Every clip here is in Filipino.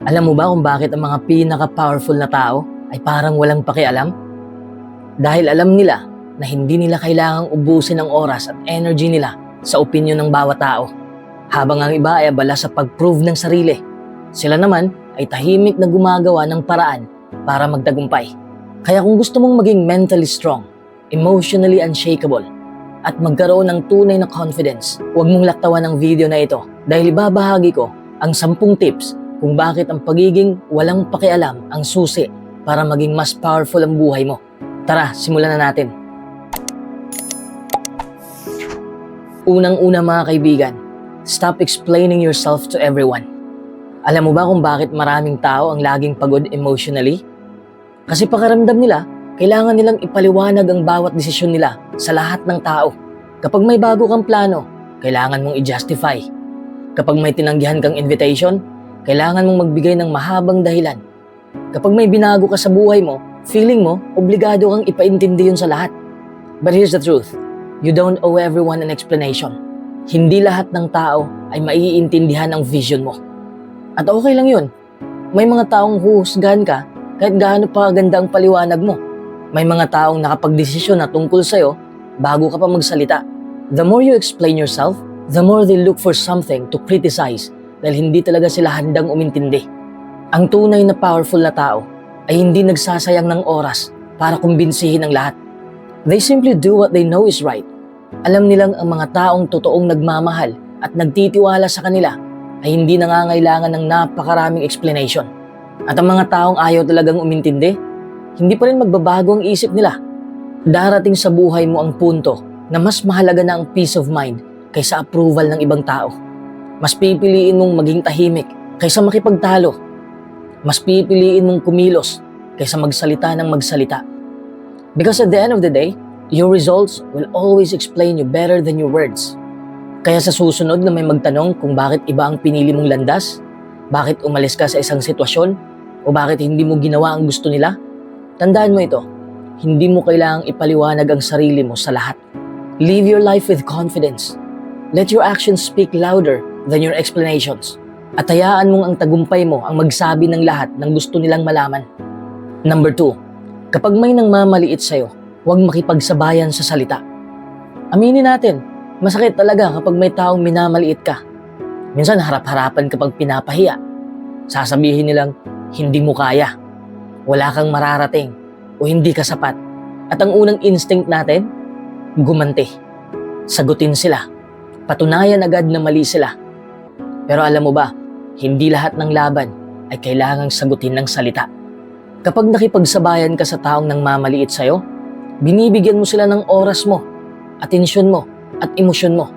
Alam mo ba kung bakit ang mga pinaka-powerful na tao ay parang walang pakialam? Dahil alam nila na hindi nila kailangang ubusin ang oras at energy nila sa opinyon ng bawat tao. Habang ang iba ay abala sa pag-prove ng sarili, sila naman ay tahimik na gumagawa ng paraan para magtagumpay. Kaya kung gusto mong maging mentally strong, emotionally unshakable, at magkaroon ng tunay na confidence, huwag mong laktawan ang video na ito dahil ibabahagi ko ang 10 tips kung bakit ang pagiging walang pakialam ang susi para maging mas powerful ang buhay mo. Tara, simulan na natin. Unang-una mga kaibigan, stop explaining yourself to everyone. Alam mo ba kung bakit maraming tao ang laging pagod emotionally? Kasi pakiramdam nila, kailangan nilang ipaliwanag ang bawat desisyon nila sa lahat ng tao. Kapag may bago kang plano, kailangan mong i-justify. Kapag may tinanggihan kang invitation, kailangan mong magbigay ng mahabang dahilan. Kapag may binago ka sa buhay mo, feeling mo, obligado kang ipaintindi yun sa lahat. But here's the truth, you don't owe everyone an explanation. Hindi lahat ng tao ay maiintindihan ang vision mo. At okay lang yun. May mga taong huhusgahan ka kahit gaano pa ganda ang paliwanag mo. May mga taong nakapagdesisyon na tungkol sa'yo bago ka pa magsalita. The more you explain yourself, the more they look for something to criticize dahil hindi talaga sila handang umintindi. Ang tunay na powerful na tao ay hindi nagsasayang ng oras para kumbinsihin ang lahat. They simply do what they know is right. Alam nilang ang mga taong totoong nagmamahal at nagtitiwala sa kanila ay hindi nangangailangan ng napakaraming explanation. At ang mga taong ayaw talagang umintindi, hindi pa rin magbabago ang isip nila. Darating sa buhay mo ang punto na mas mahalaga na ang peace of mind kaysa approval ng ibang tao. Mas pipiliin mong maging tahimik kaysa makipagtalo. Mas pipiliin mong kumilos kaysa magsalita ng magsalita. Because at the end of the day, your results will always explain you better than your words. Kaya sa susunod na may magtanong kung bakit iba ang pinili mong landas, bakit umalis ka sa isang sitwasyon, o bakit hindi mo ginawa ang gusto nila, tandaan mo ito, hindi mo kailangang ipaliwanag ang sarili mo sa lahat. Live your life with confidence. Let your actions speak louder than your explanations. At hayaan mong ang tagumpay mo ang magsabi ng lahat ng gusto nilang malaman. Number 2, kapag may nangmamaliit sa'yo, huwag makipagsabayan sa salita. Aminin natin, masakit talaga kapag may taong minamaliit ka. Minsan harap-harapan kapag pinapahiya. Sasabihin nilang, hindi mo kaya, wala kang mararating, o hindi ka sapat. At ang unang instinct natin, gumanti. Sagutin sila. Patunayan agad na mali sila. Pero alam mo ba, hindi lahat ng laban ay kailangang sagutin ng salita. Kapag nakipagsabayan ka sa taong nangmamaliit sa'yo, binibigyan mo sila ng oras mo, atensyon mo, at emosyon mo.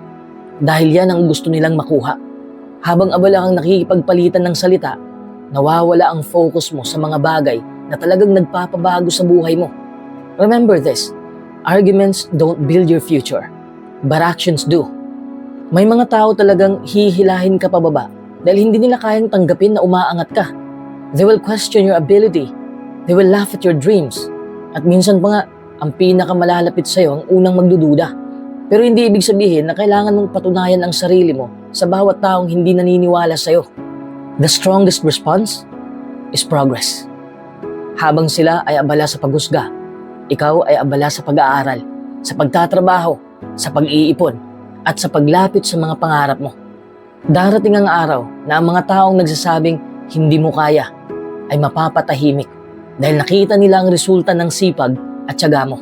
Dahil yan ang gusto nilang makuha. Habang abala kang nakikipagpalitan ng salita, nawawala ang focus mo sa mga bagay na talagang nagpapabago sa buhay mo. Remember this, arguments don't build your future, but actions do. May mga tao talagang hihilahin ka pababa dahil hindi nila kayang tanggapin na umaangat ka. They will question your ability. They will laugh at your dreams. At minsan pa nga, ang pinakamalalapit sa'yo ang unang magdududa. Pero hindi ibig sabihin na kailangan mong patunayan ang sarili mo sa bawat taong hindi naniniwala sa'yo. The strongest response is progress. Habang sila ay abala sa paghusga, ikaw ay abala sa pag-aaral, sa pagtatrabaho, sa pag-iipon, at sa paglapit sa mga pangarap mo. Darating ang araw na ang mga taong nagsasabing hindi mo kaya ay mapapatahimik dahil nakita nila ang resulta ng sipag at tiyaga mo.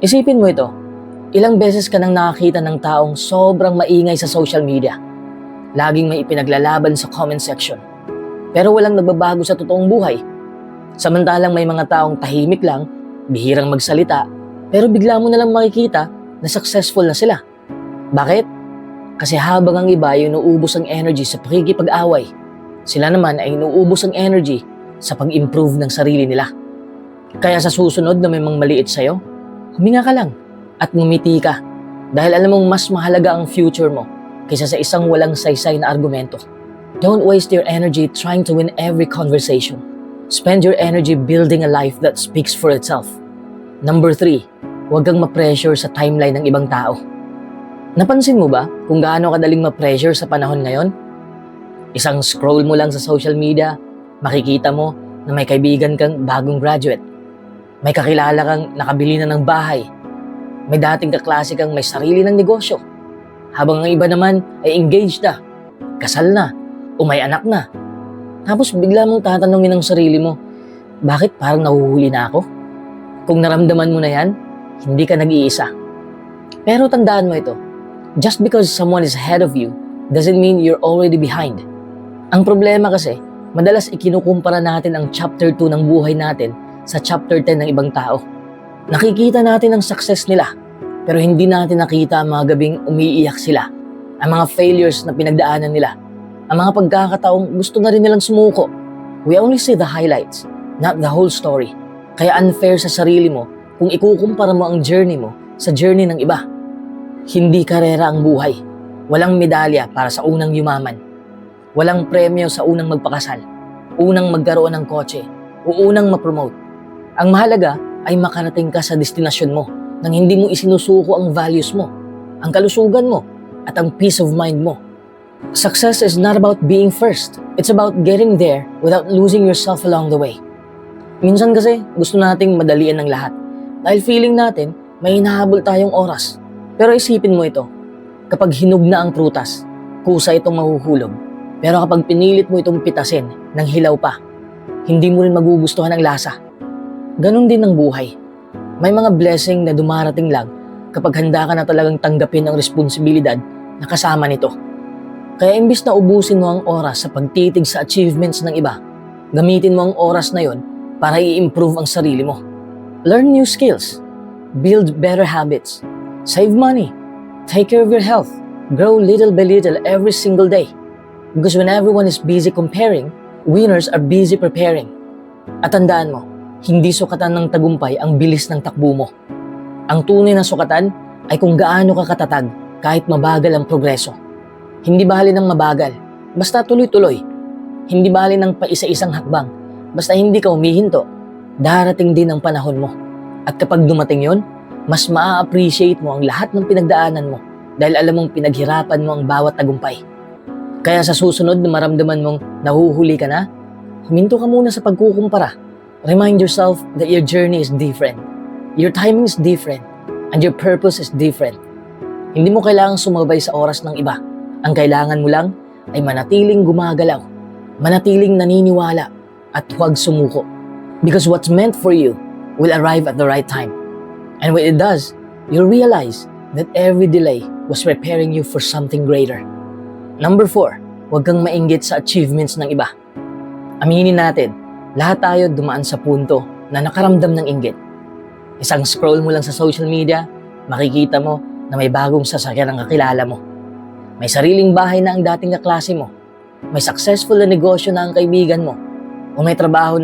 Isipin mo ito, ilang beses ka nang nakakita ng taong sobrang maingay sa social media. Laging may ipinaglalaban sa comment section. Pero walang nagbabago sa totoong buhay. Samantalang may mga taong tahimik lang, bihirang magsalita, pero bigla mo nalang makikita na successful na sila. Bakit? Kasi habang ang iba ay inuubos ang energy sa pakikipag-away, sila naman ay inuubos ang energy sa pag-improve ng sarili nila. Kaya sa susunod na may mga maliit sa'yo, huminga ka lang at ngumiti ka dahil alam mong mas mahalaga ang future mo kaysa sa isang walang saysay na argumento. Don't waste your energy trying to win every conversation. Spend your energy building a life that speaks for itself. Number 3, huwag kang ma-pressure sa timeline ng ibang tao. Napansin mo ba kung gaano kadaling ma-pressure sa panahon ngayon? Isang scroll mo lang sa social media, Makikita mo na may kaibigan kang bagong graduate. May kakilala kang nakabili na ng bahay. May dating kaklase kang may sarili ng negosyo. Habang ang iba naman ay engaged na, kasal na, o may anak na. Tapos bigla mong tatanungin ang sarili mo, bakit parang nahuhuli na ako? Kung naramdaman mo na yan, hindi ka nag-iisa. Pero tandaan mo ito, just because someone is ahead of you doesn't mean you're already behind. Ang problema kasi, madalas ikinukumpara natin ang chapter 2 ng buhay natin sa chapter 10 ng ibang tao. Nakikita natin ang success nila, pero hindi natin nakita ang mga gabing umiiyak sila, ang mga failures na pinagdaanan nila, ang mga pagkakataong gusto na rin nilang sumuko. We only see the highlights, not the whole story. Kaya unfair sa sarili mo kung ikukumpara mo ang journey mo sa journey ng iba. Hindi karera ang buhay. Walang medalya para sa unang yumaman. Walang premyo sa unang magpakasal, unang magkaroon ng kotse, o unang ma-promote. Ang mahalaga ay makarating ka sa destinasyon mo nang hindi mo isinusuko ang values mo, ang kalusugan mo, at ang peace of mind mo. Success is not about being first. It's about getting there without losing yourself along the way. Minsan kasi gusto nating madalian ng lahat dahil feeling natin may hinahabol tayong oras. Pero isipin mo ito, kapag hinog na ang prutas, kusa itong mahuhulog. Pero kapag pinilit mo itong pitasin ng hilaw pa, hindi mo rin magugustuhan ang lasa. Ganon din ang buhay. May mga blessing na dumarating lang kapag handa ka na talagang tanggapin ang responsibilidad na kasama nito. Kaya imbis na ubusin mo ang oras sa pagtitig sa achievements ng iba, gamitin mo ang oras na yon para i-improve ang sarili mo. Learn new skills, build better habits, save money, take care of your health, grow little by little every single day. Because when everyone is busy comparing, winners are busy preparing. At tandaan mo, hindi sukatan ng tagumpay ang bilis ng takbo mo. Ang tunay na sukatan ay kung gaano ka katatag kahit mabagal ang progreso. Hindi bali ng mabagal, basta tuloy-tuloy. Hindi bali ng paisa-isang hakbang, basta hindi ka humihinto. Darating din ang panahon mo. At kapag dumating yon, mas maa-appreciate mo ang lahat ng pinagdaanan mo dahil alam mong pinaghirapan mo ang bawat tagumpay. Kaya sa susunod na maramdaman mong nahuhuli ka na, huminto ka muna sa pagkukumpara. Remind yourself that your journey is different. Your timing is different. And your purpose is different. Hindi mo kailangang sumabay sa oras ng iba. Ang kailangan mo lang ay manatiling gumagalaw, manatiling naniniwala, at huwag sumuko. Because what's meant for you will arrive at the right time. And when it does, you'll realize that every delay was preparing you for something greater. Number 4, huwag kang mainggit sa achievements ng iba. Aminin natin, lahat tayo dumaan sa punto na nakaramdam ng inggit. Isang scroll mo lang sa social media, makikita mo na may bagong sasakyan ang kakilala mo. May sariling bahay na ang dating kaklase mo. May successful na negosyo na ang kaibigan mo. O may trabaho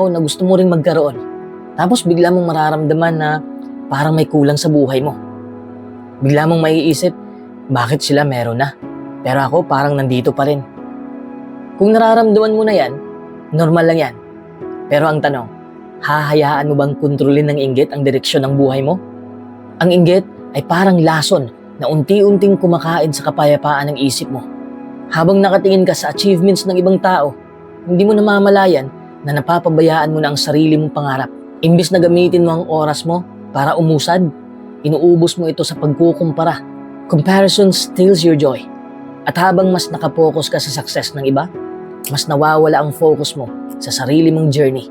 na gusto mo ring magkaroon. Tapos bigla mong mararamdaman na parang may kulang sa buhay mo. Bigla mong maiisip, bakit sila meron na? Pero ako parang nandito pa rin. Kung nararamdaman mo na yan, normal lang yan. Pero ang tanong, hahayaan mo bang kontrolin ng inggit ang direksyon ng buhay mo? Ang inggit ay parang lason na unti-unting kumakain sa kapayapaan ng isip mo. Habang nakatingin ka sa achievements ng ibang tao, hindi mo namamalayan na napapabayaan mo na ang sarili mong pangarap. Imbis na gamitin mo ang oras mo para umusad, inuubos mo ito sa pagkukumpara. Comparison steals your joy. At habang mas nakapokus ka sa success ng iba, mas nawawala ang focus mo sa sarili mong journey.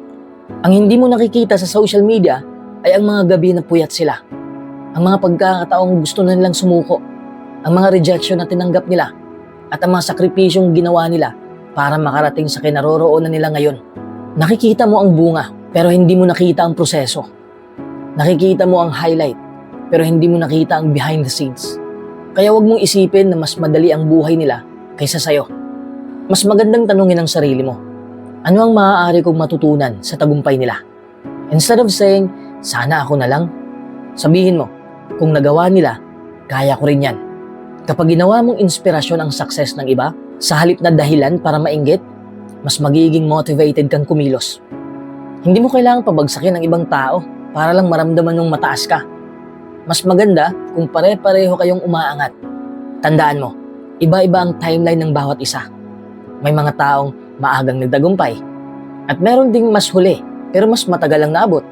Ang hindi mo nakikita sa social media ay ang mga gabi na puyat sila. Ang mga pagkakataong gusto na nilang sumuko, ang mga rejection na tinanggap nila, at ang mga sakripisyong ginawa nila para makarating sa kinaroroonan nila ngayon. Nakikita mo ang bunga, pero hindi mo nakita ang proseso. Nakikita mo ang highlight, pero hindi mo nakita ang behind the scenes. Kaya wag mong isipin na mas madali ang buhay nila kaysa sayo. Mas magandang tanungin ang sarili mo, ano ang maaari kong matutunan sa tagumpay nila? Instead of saying, sana ako na lang, sabihin mo, kung nagawa nila, kaya ko rin yan. Kapag ginawa mong inspirasyon ang success ng iba, sa halip na dahilan para mainggit, mas magiging motivated kang kumilos. Hindi mo kailangang pabagsakin ng ibang tao para lang maramdaman mong mataas ka. Mas maganda kung pare-pareho kayong umaangat. Tandaan mo, iba-iba ang timeline ng bawat isa. May mga taong maagang nagtagumpay. At meron ding mas huli, pero mas matagal ang naabot.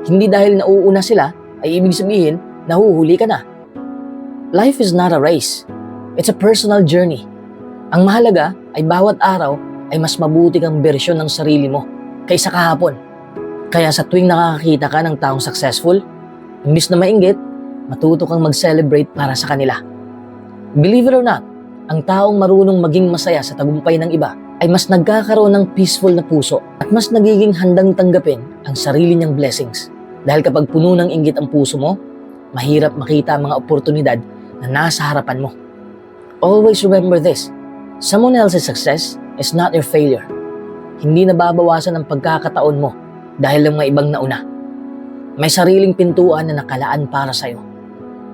Hindi dahil nauuna sila, ay ibig sabihin, nahuhuli ka na. Life is not a race. It's a personal journey. Ang mahalaga ay bawat araw ay mas mabuti kang bersyon ng sarili mo kaysa kahapon. Kaya sa tuwing nakakakita ka ng taong successful, imbis na mainggit, matuto kang mag-celebrate para sa kanila. Believe it or not, ang taong marunong maging masaya sa tagumpay ng iba ay mas nagkakaroon ng peaceful na puso at mas nagiging handang tanggapin ang sarili niyang blessings. Dahil kapag puno ng inggit ang puso mo, mahirap makita ang mga oportunidad na nasa harapan mo. Always remember this, someone else's success is not your failure. Hindi nababawasan ang pagkakataon mo dahil ng mga ibang nauna. May sariling pintuan na nakalaan para sa'yo.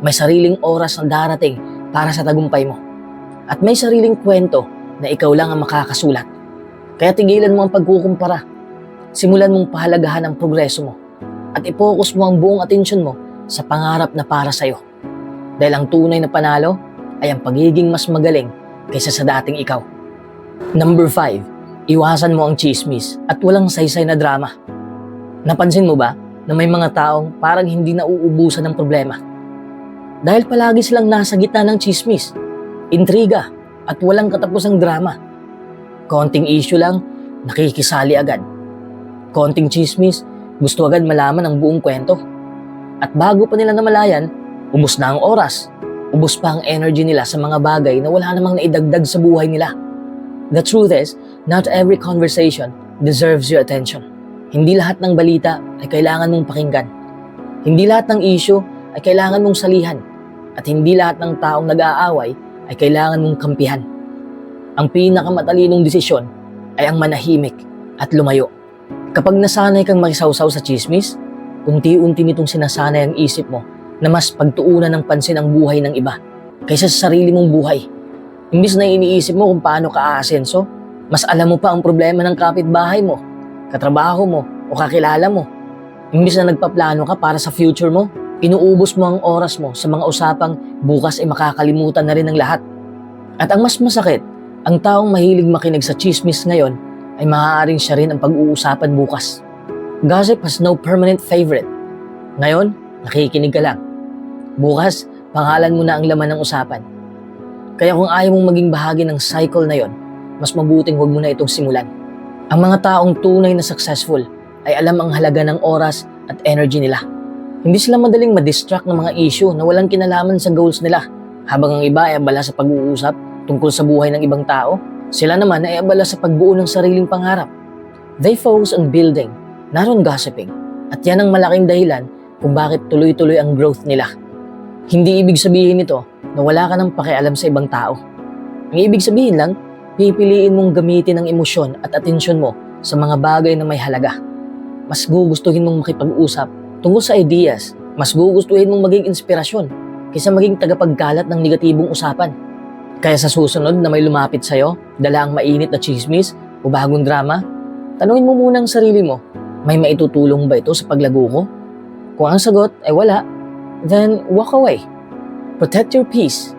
May sariling oras na darating para sa tagumpay mo. At may sariling kwento na ikaw lang ang makakasulat. Kaya tigilan mo ang pagkukumpara. Simulan mong pahalagahan ang progreso mo at i-focus mo ang buong atensyon mo sa pangarap na para sa'yo. Dahil ang tunay na panalo ay ang pagiging mas magaling kaysa sa dating ikaw. Number 5, iwasan mo ang chismis at walang saysay na drama. Napansin mo ba na may mga taong parang hindi nauubusan ng problema? Dahil palagi silang nasa gitna ng chismis, intriga, at walang katapusang drama. Konting issue lang, nakikisali agad. Konting chismis, gusto agad malaman ang buong kwento. At bago pa nila namalayan, ubos na ang oras. Ubos pa ang energy nila sa mga bagay na wala namang naidagdag sa buhay nila. The truth is, not every conversation deserves your attention. Hindi lahat ng balita ay kailangan mong pakinggan. Hindi lahat ng issue ay kailangan mong salihan. At hindi lahat ng taong nag-aaway ay kailangan mong kampihan. Ang pinakamatalinong desisyon ay ang manahimik at lumayo. Kapag nasanay kang makisawsaw sa chismis, unti-unti nitong sinasanay ang isip mo na mas pagtuunan ng pansin ang buhay ng iba kaysa sa sarili mong buhay. Imbis na iniisip mo kung paano ka aasenso, mas alam mo pa ang problema ng kapitbahay mo, katrabaho mo o kakilala mo. Imbis na nagpaplano ka para sa future mo, inuubos mo ang oras mo sa mga usapang bukas ay makakalimutan na rin ng lahat. At ang mas masakit, ang taong mahilig makinig sa chismis ngayon ay maaaring siya rin ang pag-uusapan bukas. Gossip has no permanent favorite. Ngayon, nakikinig ka lang. Bukas, pangalan mo na ang laman ng usapan. Kaya kung ayaw mong maging bahagi ng cycle na yon, mas mabuting huwag mo na itong simulan. Ang mga taong tunay na successful ay alam ang halaga ng oras at energy nila. Hindi sila madaling ma-distract ng mga issue na walang kinalaman sa goals nila. Habang ang iba ay abala sa pag-uusap tungkol sa buhay ng ibang tao, sila naman ay abala sa pagbuo ng sariling pangarap. They focus on building, not on gossiping. At yan ang malaking dahilan kung bakit tuloy-tuloy ang growth nila. Hindi ibig sabihin nito na wala ka ng pakialam sa ibang tao. Ang ibig sabihin lang, pipiliin mong gamitin ang emosyon at atensyon mo sa mga bagay na may halaga. Mas gugustuhin mong makipag-usap tungkol sa ideas, mas gugustuhin mong maging inspirasyon kaysa maging tagapagkalat ng negatibong usapan. Kaya sa susunod na may lumapit sa'yo, dala ang mainit na chismis o bagong drama, tanungin mo muna ang sarili mo, may maitutulong ba ito sa paglago ko? Kung ang sagot ay wala, then walk away. Protect your peace.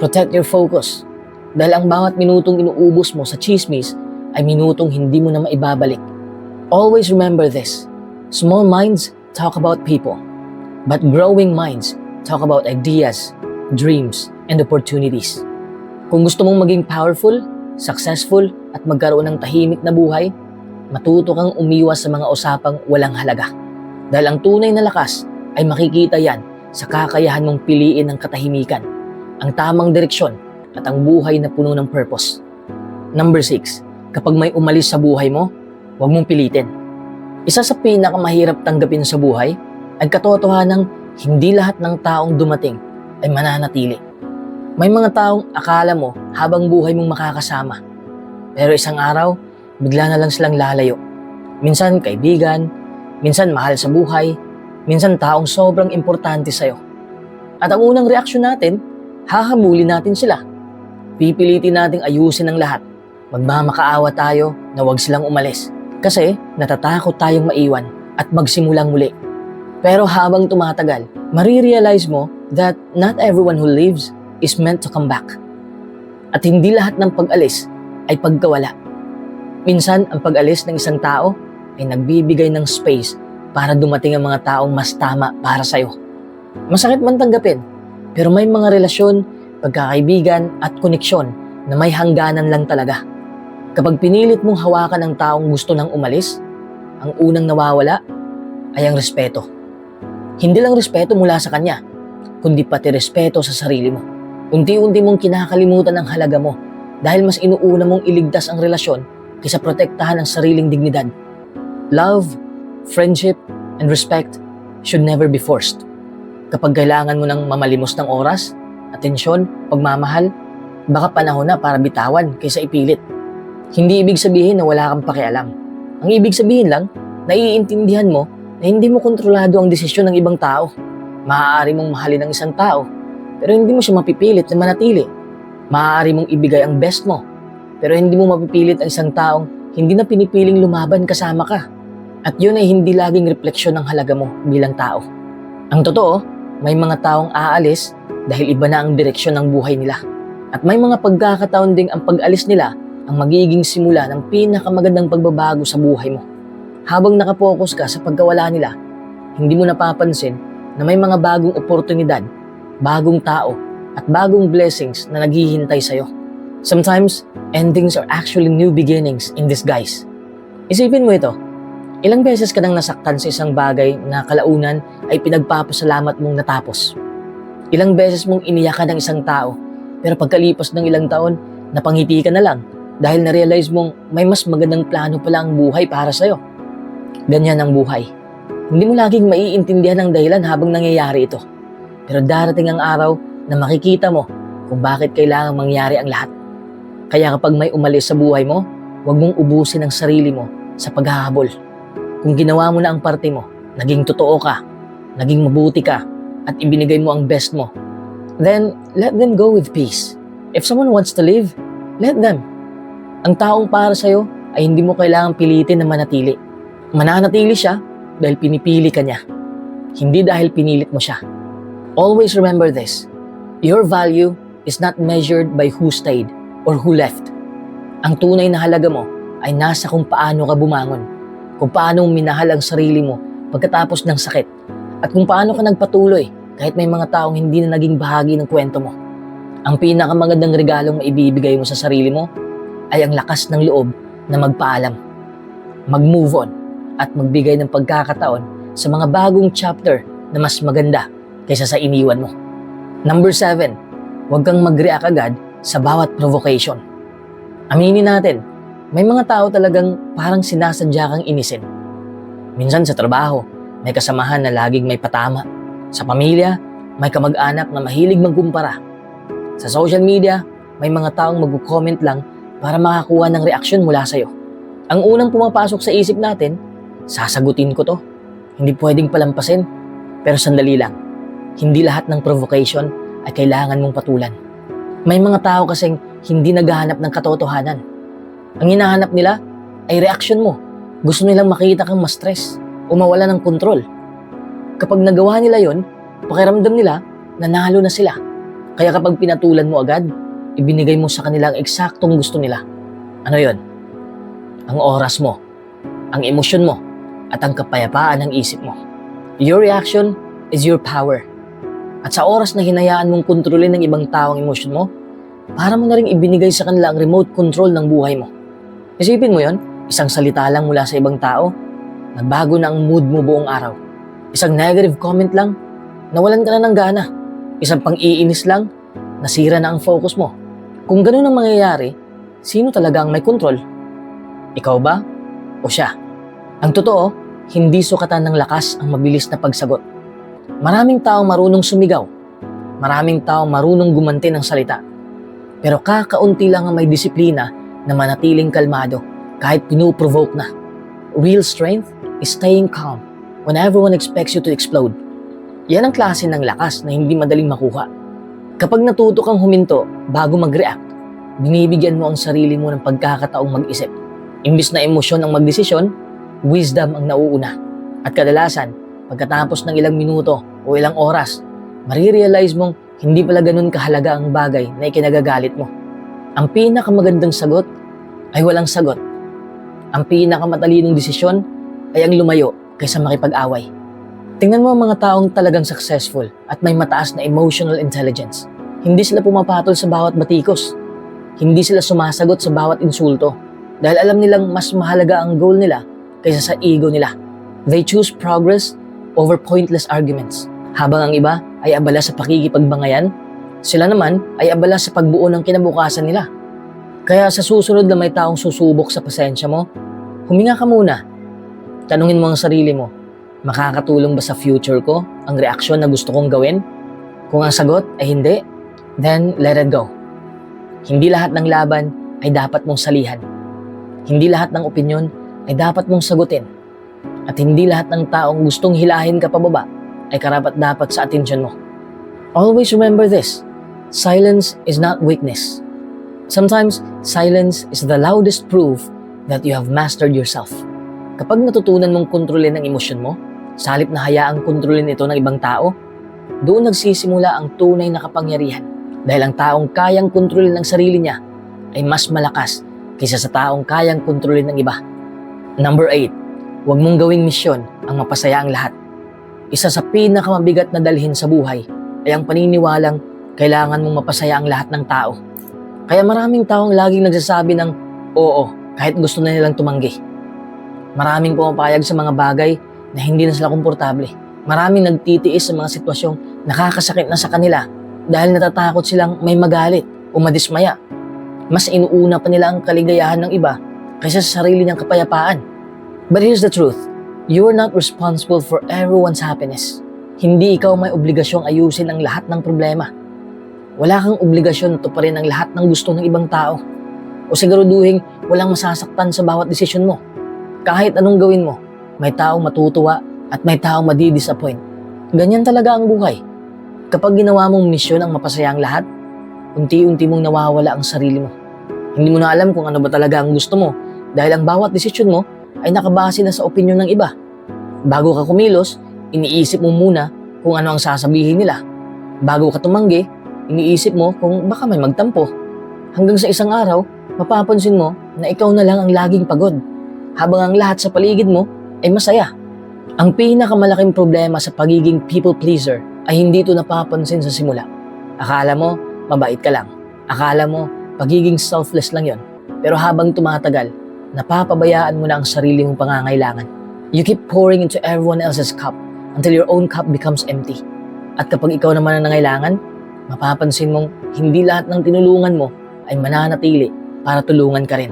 Protect your focus. Dahil ang bawat minutong inuubos mo sa chismis ay minutong hindi mo na maibabalik. Always remember this. Small minds talk about people, but growing minds talk about ideas, dreams, and opportunities. Kung gusto mong maging powerful, successful, at magkaroon ng tahimik na buhay, matuto kang umiwas sa mga usapang walang halaga. Dahil ang tunay na lakas ay makikita yan sa kakayahan mong piliin ang katahimikan, ang tamang direksyon, at ang buhay na puno ng purpose. Number 6, kapag may umalis sa buhay mo, huwag mong pilitin. Isa sa pinakamahirap tanggapin sa buhay ay katotohanang hindi lahat ng taong dumating ay mananatili. May mga taong akala mo habang buhay mong makakasama. Pero isang araw, bigla na lang silang lalayo. Minsan kaibigan, minsan mahal sa buhay, minsan taong sobrang importante sa'yo. At ang unang reaksyon natin, hahamulin natin sila. Pipilitin nating ayusin ang lahat. Magmamakaawa tayo na huwag silang umalis. Kasi natatakot tayong maiwan at magsimulang muli. Pero habang tumatagal, marirealize mo that not everyone who leaves is meant to come back. At hindi lahat ng pag-alis ay pagkawala. Minsan, ang pag-alis ng isang tao ay nagbibigay ng space para dumating ang mga taong mas tama para sa'yo. Masakit man tanggapin, pero may mga relasyon, pagkakaibigan at koneksyon na may hangganan lang talaga. Kapag pinilit mong hawakan ang taong gusto nang umalis, ang unang nawawala ay ang respeto. Hindi lang respeto mula sa kanya, kundi pati respeto sa sarili mo. Unti-unti mong kinakalimutan ang halaga mo dahil mas inuuna mong iligtas ang relasyon kaysa protektahan ang sariling dignidad. Love, friendship, and respect should never be forced. Kapag kailangan mo ng mamalimos ng oras, atensyon, pagmamahal, baka panahon na para bitawan kaysa ipilit. Hindi ibig sabihin na wala kang pakialam. Ang ibig sabihin lang, naiintindihan mo na hindi mo kontrolado ang desisyon ng ibang tao. Maaari mong mahalin ang isang tao, pero hindi mo siya mapipilit na manatili. Maaari mong ibigay ang best mo, pero hindi mo mapipilit ang isang taong hindi na pinipiling lumaban kasama ka. At yun ay hindi laging refleksyon ng halaga mo bilang tao. Ang totoo, may mga taong aalis dahil iba na ang direksyon ng buhay nila. At may mga pagkakataon ding ang pag-alis nila ang magiging simula ng pinakamagandang pagbabago sa buhay mo. Habang nakapokus ka sa pagkawala nila, hindi mo napapansin na may mga bagong oportunidad, bagong tao, at bagong blessings na naghihintay sa'yo. Sometimes, endings are actually new beginnings in disguise. Isipin mo ito, ilang beses ka nang nasaktan sa isang bagay na kalaunan ay pinagpapasalamat mong natapos. Ilang beses mong iniyakan ng isang tao, pero pagkalipas ng ilang taon, napangiti ka na lang dahil na-realize mong may mas magandang plano pala ang buhay para sa'yo. Ganyan ang buhay. Hindi mo laging maiintindihan ang dahilan habang nangyayari ito. Pero darating ang araw na makikita mo kung bakit kailangang mangyari ang lahat. Kaya kapag may umalis sa buhay mo, huwag mong ubusin ang sarili mo sa paghahabol. Kung ginawa mo na ang parte mo, naging totoo ka, naging mabuti ka, at ibinigay mo ang best mo, then let them go with peace. If someone wants to leave, let them. Ang taong para sa'yo ay hindi mo kailangang pilitin na manatili. Mananatili siya dahil pinipili ka niya, hindi dahil pinilit mo siya. Always remember this, your value is not measured by who stayed or who left. Ang tunay na halaga mo ay nasa kung paano ka bumangon, kung paano minahal ang sarili mo pagkatapos ng sakit, at kung paano ka nagpatuloy kahit may mga taong hindi na naging bahagi ng kwento mo. Ang pinakamagandang regalong maibibigay mo sa sarili mo ay ang lakas ng loob na magpaalam, mag-move on, at magbigay ng pagkakataon sa mga bagong chapter na mas maganda kaysa sa iniwan mo. Number 7, huwag kang mag-react agad sa bawat provocation. Aminin natin, may mga tao talagang parang sinasadya kang inisin. Minsan sa trabaho, may kasamahan na laging may patama. Sa pamilya, may kamag-anak na mahilig magkumpara. Sa social media, may mga taong mag-comment lang para makakuha ng reaksyon mula sa'yo. Ang unang pumapasok sa isip natin, sasagutin ko to. Hindi pwedeng palampasin. Pero sandali lang, hindi lahat ng provocation ay kailangan mong patulan. May mga tao kasing hindi naghahanap ng katotohanan. Ang hinahanap nila ay reaksyon mo. Gusto nilang makita kang ma-stress o mawala ng kontrol. Kapag nagawa nila yon, pakiramdam nila nanalo na sila. Kaya kapag pinatulan mo agad, ibinigay mo sa kanila ang eksaktong gusto nila. Ano yon? Ang oras mo, ang emosyon mo, at ang kapayapaan ng isip mo. Your reaction is your power. At sa oras na hinayaan mong kontrolin ng ibang tao ang emosyon mo, para mo na rin ibinigay sa kanila ang remote control ng buhay mo. Isipin mo yon, isang salita lang mula sa ibang tao, nagbago na ang mood mo buong araw. Isang negative comment lang, nawalan ka na ng gana. Isang pang-iinis lang, nasira na ang focus mo. Kung ganun ang mangyayari, sino talaga ang may kontrol? Ikaw ba? O siya? Ang totoo, hindi sukatan ng lakas ang mabilis na pagsagot. Maraming taong marunong sumigaw. Maraming taong marunong gumanti ng salita. Pero kakaunti lang ang may disiplina na manatiling kalmado kahit pinuprovoke na. Real strength is staying calm when everyone expects you to explode. Yan ang klase ng lakas na hindi madaling makuha. Kapag natuto kang huminto bago mag-react, binibigyan mo ang sarili mo ng pagkakataong mag-isip. Imbis na emosyon ang magdesisyon, wisdom ang nauuna. At kadalasan, pagkatapos ng ilang minuto o ilang oras, marirealize mong hindi pala ganun kahalaga ang bagay na ikinagagalit mo. Ang pinakamagandang sagot ay walang sagot. Ang pinakamatalinong desisyon ay ang lumayo kaysa makipag-away. Tingnan mo ang mga taong talagang successful at may mataas na emotional intelligence. Hindi sila pumapatol sa bawat batikos. Hindi sila sumasagot sa bawat insulto dahil alam nilang mas mahalaga ang goal nila kaysa sa ego nila. They choose progress over pointless arguments. Habang ang iba ay abala sa pakikipagbangayan, sila naman ay abala sa pagbuo ng kinabukasan nila. Kaya sa susunod na may taong susubok sa pasensya mo, huminga ka muna. Tanungin mo ang sarili mo, makakatulong ba sa future ko ang reaksyon na gusto kong gawin? Kung ang sagot ay hindi, then let it go. Hindi lahat ng laban ay dapat mong salihan. Hindi lahat ng opinyon ay dapat mong sagutin. At hindi lahat ng taong gustong hilahin ka pababa ay karapat-dapat sa atensyon mo. Always remember this, silence is not weakness. Sometimes, silence is the loudest proof that you have mastered yourself. Kapag natutunan mong kontrolin ang emosyon mo, sa halip na hayaang kontrolin ito ng ibang tao, doon nagsisimula ang tunay na kapangyarihan. Dahil ang taong kayang kontrolin ang sarili niya ay mas malakas kaysa sa taong kayang kontrolin ng iba. Number 8, huwag mong gawing misyon ang mapasaya ang lahat. Isa sa pinakamabigat na dalhin sa buhay ay ang paniniwalang kailangan mong mapasaya ang lahat ng tao. Kaya maraming taong laging nagsasabi ng oo kahit gusto na nilang tumanggi. Maraming pumapayag sa mga bagay na hindi na sila komportable. Maraming nagtitiis sa mga sitwasyong nakakasakit na sa kanila dahil natatakot silang may magalit o madismaya. Mas inuuna pa nila ang kaligayahan ng iba kaysa sa sarili niyang kapayapaan. But here's the truth, you are not responsible for everyone's happiness. Hindi ikaw may obligasyong ayusin ang lahat ng problema. Wala kang obligasyon na tuparin ang lahat ng gusto ng ibang tao. O siguraduhin walang masasaktan sa bawat desisyon mo. Kahit anong gawin mo, may taong matutuwa at may taong madi-disappoint. Ganyan talaga ang buhay. Kapag ginawa mong misyon ang mapasaya ang lahat, unti-unti mong nawawala ang sarili mo. Hindi mo na alam kung ano ba talaga ang gusto mo dahil ang bawat desisyon mo ay nakabase na sa opinyon ng iba. Bago ka kumilos, iniisip mo muna kung ano ang sasabihin nila. Bago ka tumanggi, iniisip mo kung baka may magtampo. Hanggang sa isang araw, mapapansin mo na ikaw na lang ang laging pagod, habang ang lahat sa paligid mo ay masaya. Ang pinakamalaking problema sa pagiging people pleaser ay hindi ito napapansin sa simula. Akala mo, mabait ka lang. Akala mo, pagiging selfless lang yon. Pero habang tumatagal, napapabayaan mo na ang sarili mong pangangailangan. You keep pouring into everyone else's cup until your own cup becomes empty. At kapag ikaw naman ang nangailangan, mapapansin mong hindi lahat ng tinulungan mo ay mananatili para tulungan ka rin.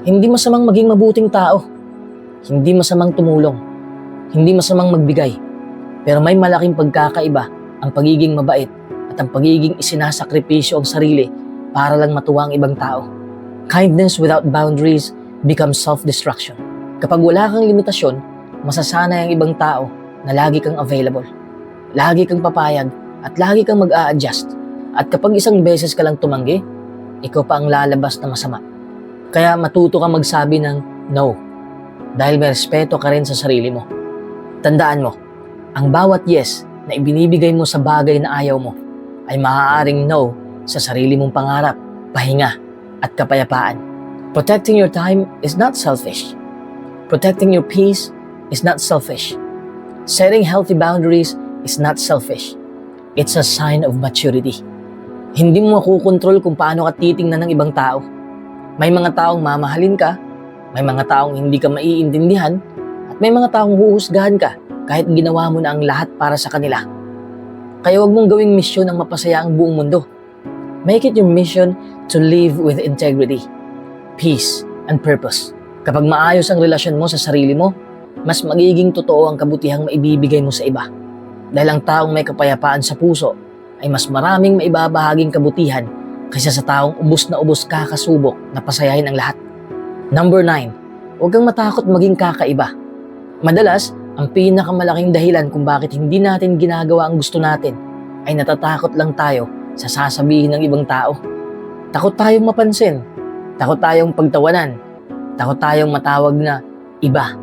Hindi masamang maging mabuting tao. Hindi masamang tumulong. Hindi masamang magbigay. Pero may malaking pagkakaiba ang pagiging mabait at ang pagiging isinasakripisyo ang sarili para lang matuwa ang ibang tao. Kindness without boundaries becomes self-destruction. Kapag wala kang limitasyon, masasanay ang ibang tao na lagi kang available. Lagi kang papayag at lagi kang mag-a-adjust. At kapag isang beses ka lang tumanggi, ikaw pa ang lalabas na masama. Kaya matuto kang magsabi ng no, dahil may respeto ka rin sa sarili mo. Tandaan mo, ang bawat yes na ibinibigay mo sa bagay na ayaw mo ay maaaring no sa sarili mong pangarap, pahinga at kapayapaan. Protecting your time is not selfish. Protecting your peace is not selfish. Setting healthy boundaries is not selfish. It's a sign of maturity. Hindi mo makukontrol kung paano ka titingnan ng ibang tao. May mga taong mamahalin ka, may mga taong hindi ka maiintindihan, at may mga taong huhusgahan ka kahit ginawa mo na ang lahat para sa kanila. Kaya huwag mong gawing misyon ang mapasaya ang buong mundo. Make it your mission to live with integrity, peace, and purpose. Kapag maayos ang relasyon mo sa sarili mo, mas magiging totoo ang kabutihang maibibigay mo sa iba. Dahil ang taong may kapayapaan sa puso ay mas maraming maibabahaging kabutihan kaysa sa taong ubos na ubos kakasubok na pasayahin ang lahat. Number 9, huwag kang matakot maging kakaiba. Madalas, ang pinakamalaking dahilan kung bakit hindi natin ginagawa ang gusto natin ay natatakot lang tayo sa sasabihin ng ibang tao. Takot tayong mapansin, takot tayong pagtawanan, takot tayong matawag na iba.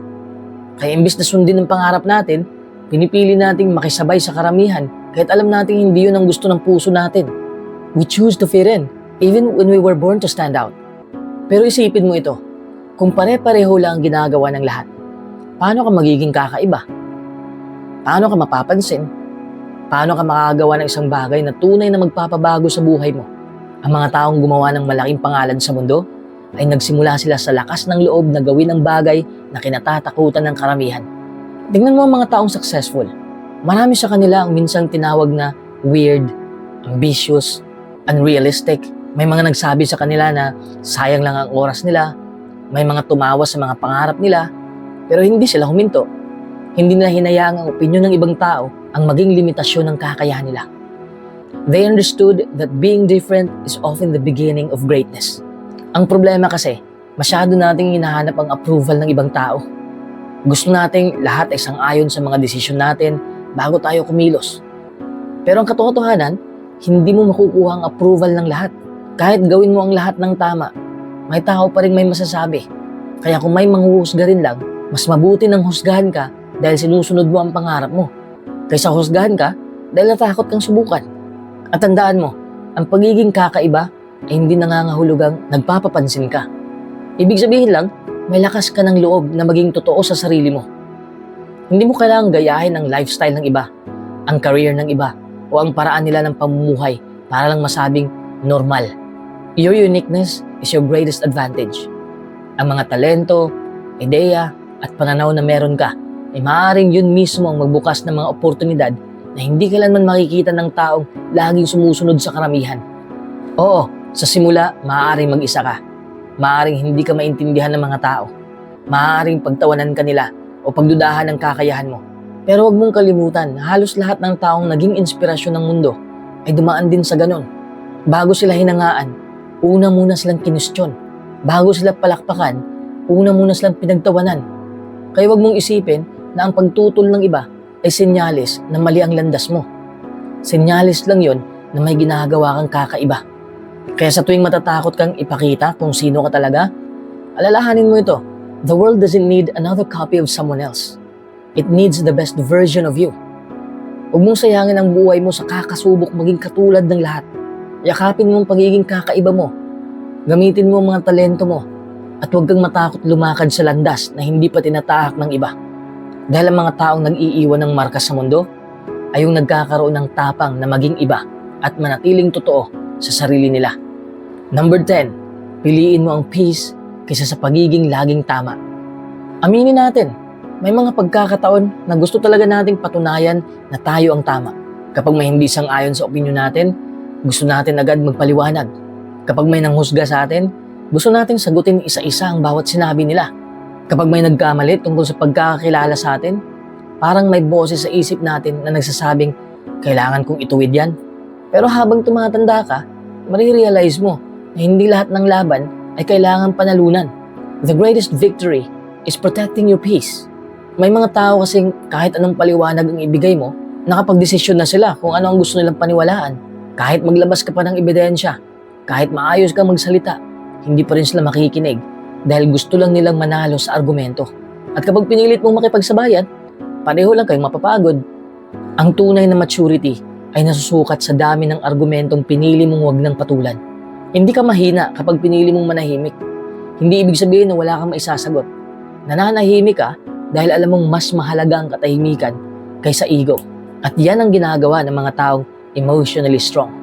Kaya imbis na sundin ang pangarap natin, pinipili nating makisabay sa karamihan kahit alam nating hindi yun ang gusto ng puso natin. We choose to fit in, even when we were born to stand out. Pero isipin mo ito, Kung pare-pareho lang ang ginagawa ng lahat, paano ka magiging kakaiba? Paano ka mapapansin? Paano ka makakagawa ng isang bagay na tunay na magpapabago sa buhay mo? Ang mga taong gumawa ng malaking pangalan sa mundo ay nagsimula sila sa lakas ng loob na gawin ang bagay na kinatatakutan ng karamihan. Tingnan mo ang mga taong successful. Marami sa kanila ang minsang tinawag na weird, ambitious, unrealistic. May mga nagsabi sa kanila na sayang lang ang oras nila. May mga tumawa sa mga pangarap nila, pero hindi sila huminto. Hindi nila hinayaan ang opinyon ng ibang tao ang maging limitasyon ng kakayahan nila. They understood that being different is often the beginning of greatness. Ang problema kasi, masyado nating hinahanap ang approval ng ibang tao. Gusto nating lahat ay sang-ayon sa mga desisyon natin bago tayo kumilos. Pero ang katotohanan, hindi mo makukuha ang approval ng lahat. Kahit gawin mo ang lahat ng tama, may tao pa rin may masasabi. Kaya kung may manghuhusga rin lang, mas mabuti nang husgahan ka dahil sinusunod mo ang pangarap mo, kaysa husgahan ka dahil natakot kang subukan. At tandaan mo, ang pagiging kakaiba ay hindi nangangahulugang nagpapapansin ka. Ibig sabihin lang, may lakas ka ng loob na maging totoo sa sarili mo. Hindi mo kailangang gayahin ang lifestyle ng iba, ang career ng iba, o ang paraan nila ng pamumuhay para lang masabing normal. Your uniqueness is your greatest advantage. Ang mga talento, ideya, at pananaw na meron ka ay maaaring yun mismo ang magbukas ng mga oportunidad na hindi kailanman makikita ng taong laging sumusunod sa karamihan. Oo, sa simula, maaaring mag-isa ka. Maaaring hindi ka maintindihan ng mga tao. Maaaring pagtawanan ka nila o pagdudahan ng kakayahan mo. Pero huwag mong kalimutan na halos lahat ng taong naging inspirasyon ng mundo ay dumaan din sa ganon. Bago sila hinangaan, una muna silang kinustyon. Bago sila palakpakan, una muna silang pinagtawanan. Kaya huwag mong isipin na ang pagtutol ng iba ay senyalis na mali ang landas mo. Senyalis lang yon na may ginagawa kang kakaiba. Kaya sa tuwing matatakot kang ipakita kung sino ka talaga, alalahanin mo ito. The world doesn't need another copy of someone else. It needs the best version of you. Huwag mong sayangin ang buhay mo sa kakasubok maging katulad ng lahat. Yakapin mo ang pagiging kakaiba mo. Gamitin mo ang mga talento mo. At huwag kang matakot lumakad sa landas na hindi pa tinatahak ng iba. Dahil ang mga taong nag-iiwan ng marka sa mundo ay yung nagkakaroon ng tapang na maging iba at manatiling totoo sa sarili nila. Number 10, piliin mo ang peace kaysa sa pagiging laging tama. Aminin natin, may mga pagkakataon na gusto talaga nating patunayan na tayo ang tama. Kapag may hindi sang-ayon sa opinyon natin, gusto natin agad magpaliwanag. Kapag may nanghusga sa atin, gusto nating sagutin isa-isa ang bawat sinabi nila. Kapag may nagkamali tungkol sa pagkakakilala sa atin, parang may boses sa isip natin na nagsasabing, kailangan kong ituwid yan. Pero habang tumatanda ka, marirealize mo na hindi lahat ng laban ay kailangan panalunan. The greatest victory is protecting your peace. May mga tao kasing kahit anong paliwanag ang ibigay mo, nakapagdesisyon na sila kung ano ang gusto nilang paniwalaan. Kahit maglabas ka pa ng ebidensya, kahit maayos kang magsalita, hindi pa rin sila makikinig dahil gusto lang nilang manalo sa argumento. At kapag pinilit mong makipagsabayan, pareho lang kayong mapapagod. Ang tunay na maturity ay nasusukat sa dami ng argumentong pinili mong wag ng patulan. Hindi ka mahina kapag pinili mong manahimik. Hindi ibig sabihin na wala kang maisasagot. Nananahimik ka dahil alam mong mas mahalaga ang katahimikan kaysa ego. At yan ang ginagawa ng mga taong emotionally strong.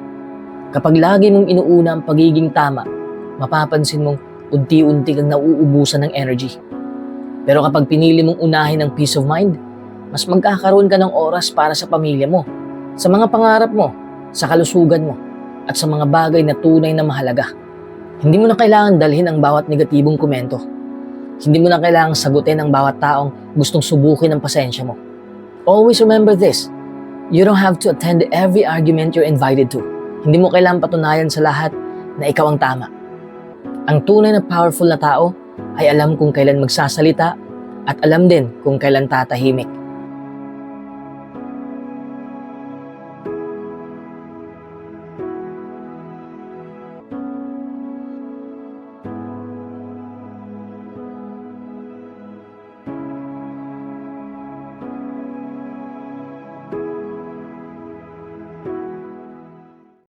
Kapag lagi mong inuuna ang pagiging tama, mapapansin mong unti-unti kang nauubusan ng energy. Pero kapag pinili mong unahin ang peace of mind, mas magkakaroon ka ng oras para sa pamilya mo, sa mga pangarap mo, sa kalusugan mo, at sa mga bagay na tunay na mahalaga. Hindi mo na kailangan dalhin ang bawat negatibong komento. Hindi mo na kailangang sagutin ang bawat taong gustong subukin ang pasensya mo. Always remember this. You don't have to attend every argument you're invited to. Hindi mo kailangang patunayan sa lahat na ikaw ang tama. Ang tunay na powerful na tao ay alam kung kailan magsasalita at alam din kung kailan tatahimik.